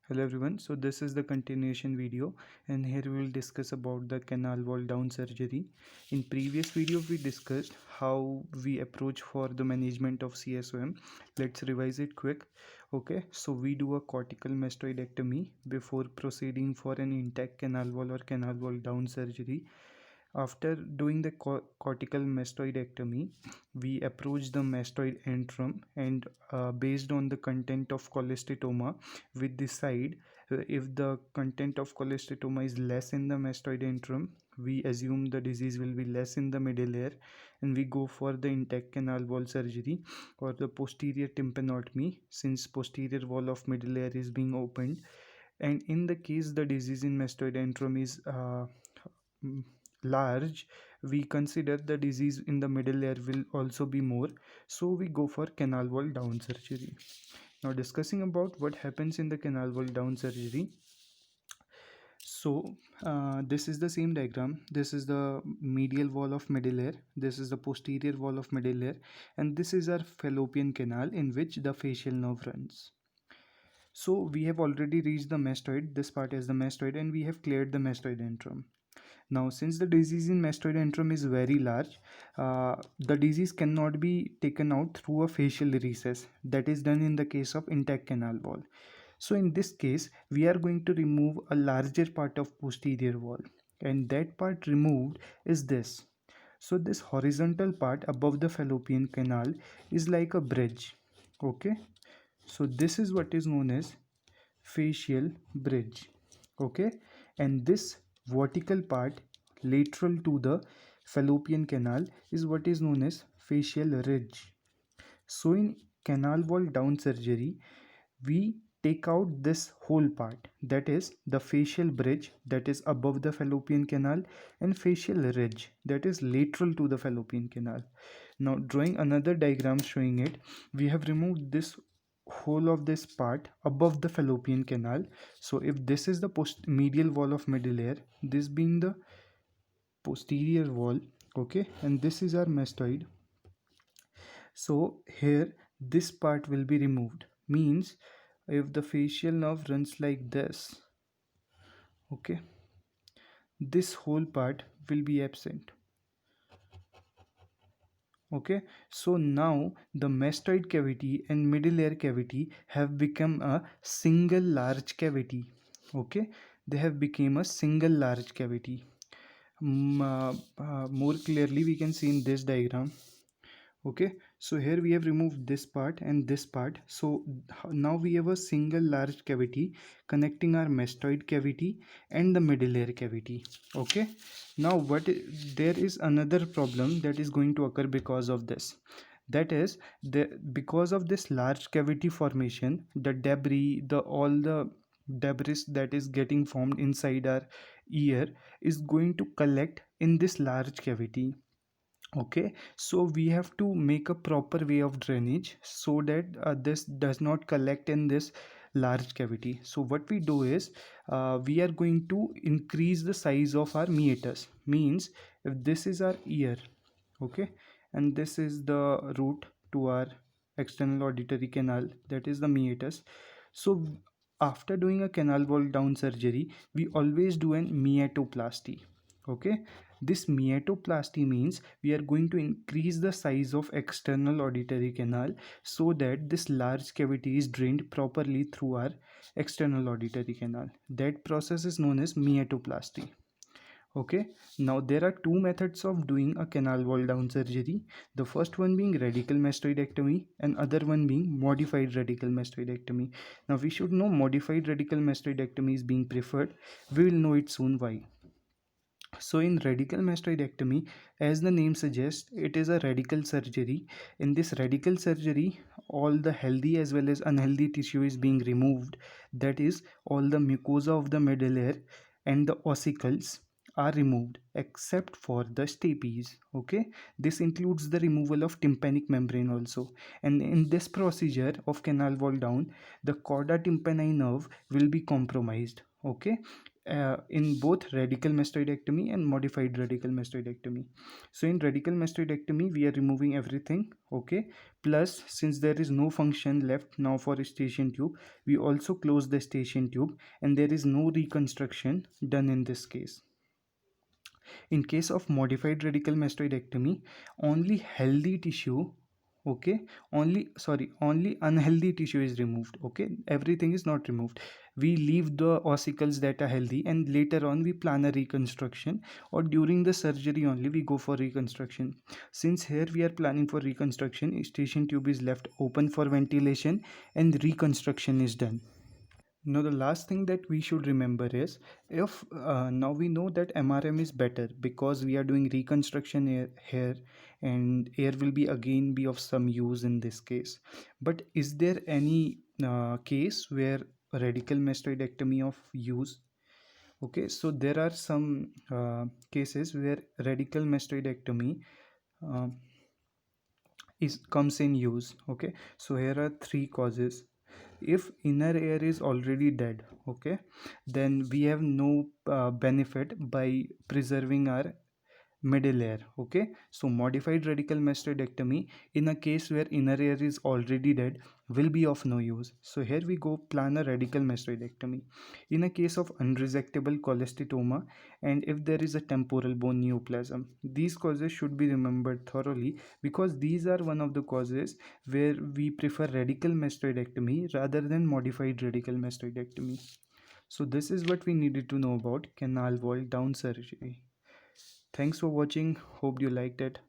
Hello everyone, so this is the continuation video and here we will discuss about the canal wall down surgery. In previous video we discussed how we approach for the management of CSOM. Let's revise it quick. Okay, so we do a cortical mastoidectomy before proceeding for an intact canal wall or canal wall down surgery. After doing the cortical mastoidectomy, we approach the mastoid antrum and based on the content of cholesteatoma, we decide if the content of cholesteatoma is less in the mastoid antrum, we assume the disease will be less in the middle layer and we go for the intact canal wall surgery or the posterior tympanotomy since posterior wall of middle layer is being opened. And in the case the disease in mastoid antrum is mm, large, we consider the disease in the middle layer will also be more, so we go for canal wall down surgery. Now discussing about what happens in the canal wall down surgery. So this is the same diagram. This is the medial wall of middle layer, this is the posterior wall of middle layer, and this is our fallopian canal in which the facial nerve runs. So we have already reached the mastoid, this part is the mastoid, and we have cleared the mastoid antrum. Now, since the disease in mastoid antrum is very large, the disease cannot be taken out through a facial recess. That is done in the case of intact canal wall. So in this case, we are going to remove a larger part of posterior wall, and that part removed is this. So this horizontal part above the fallopian canal is like a bridge. Okay. So this is what is known as facial bridge. Okay, and this vertical part lateral to the fallopian canal is what is known as facial ridge. So in canal wall down surgery, we take out this whole part, that is the facial bridge that is above the fallopian canal and facial ridge that is lateral to the fallopian canal. Now drawing another diagram showing it, we have removed this whole of this part above the fallopian canal. So if this is the medial wall of middle layer, this being the posterior wall, okay, and this is our mastoid. So here this part will be removed, means if the facial nerve runs like this, okay, this whole part will be absent. Okay, so now the mastoid cavity and middle layer cavity have become a single large cavity. Okay, they have become a single large cavity. More clearly we can see in this diagram. Okay, so here we have removed this part and this part, so now we have a single large cavity connecting our mastoid cavity and the middle layer cavity. Okay, now there is another problem that is going to occur because of this, that is because of this large cavity formation, the debris, the all the debris that is getting formed inside our ear is going to collect in this large cavity. Okay, so we have to make a proper way of drainage so that this does not collect in this large cavity. So what we do is we are going to increase the size of our meatus, means if this is our ear, okay, and this is the root to our external auditory canal, that is the meatus. So after doing a canal wall down surgery, we always do an meatoplasty. Okay, this meatoplasty means we are going to increase the size of external auditory canal so that this large cavity is drained properly through our external auditory canal. That process is known as meatoplasty. Okay, now there are two methods of doing a canal wall down surgery. The first one being radical mastoidectomy and other one being modified radical mastoidectomy. Now we should know modified radical mastoidectomy is being preferred. We will know it soon why. So in radical mastoidectomy, as the name suggests, it is a radical surgery. In this radical surgery, all the healthy as well as unhealthy tissue is being removed. That is, all the mucosa of the middle layer and the ossicles are removed except for the stapes. Okay, this includes the removal of tympanic membrane also. And in this procedure of canal wall down, the chorda tympani nerve will be compromised. Okay, in both radical mastoidectomy and modified radical mastoidectomy. So in radical mastoidectomy we are removing everything, okay, plus since there is no function left now for eustachian tube, we also close the eustachian tube and there is no reconstruction done in this case. In case of modified radical mastoidectomy, only healthy tissue, okay, only unhealthy tissue is removed, okay, everything is not removed. We leave the ossicles that are healthy and later on we plan a reconstruction, or during the surgery only we go for reconstruction. Since here we are planning for reconstruction, eustachian tube is left open for ventilation and reconstruction is done. Now, the last thing that we should remember is, if now we know that MRM is better because we are doing reconstruction here, and air will be again be of some use in this case. But is there any case where radical mastoidectomy of use? Okay, so there are some cases where radical mastoidectomy uh, is comes in use. Okay, so here are three causes. If inner air is already dead, okay, then we have no benefit by preserving our middle air. Okay, so modified radical mastoidectomy in a case where inner air is already dead will be of no use. So here we go plan a radical mastoidectomy in a case of unresectable cholesteatoma and if there is a temporal bone neoplasm. These causes should be remembered thoroughly because these are one of the causes where we prefer radical mastoidectomy rather than modified radical mastoidectomy. So this is what we needed to know about canal wall down surgery. Thanks for watching. Hope you liked it.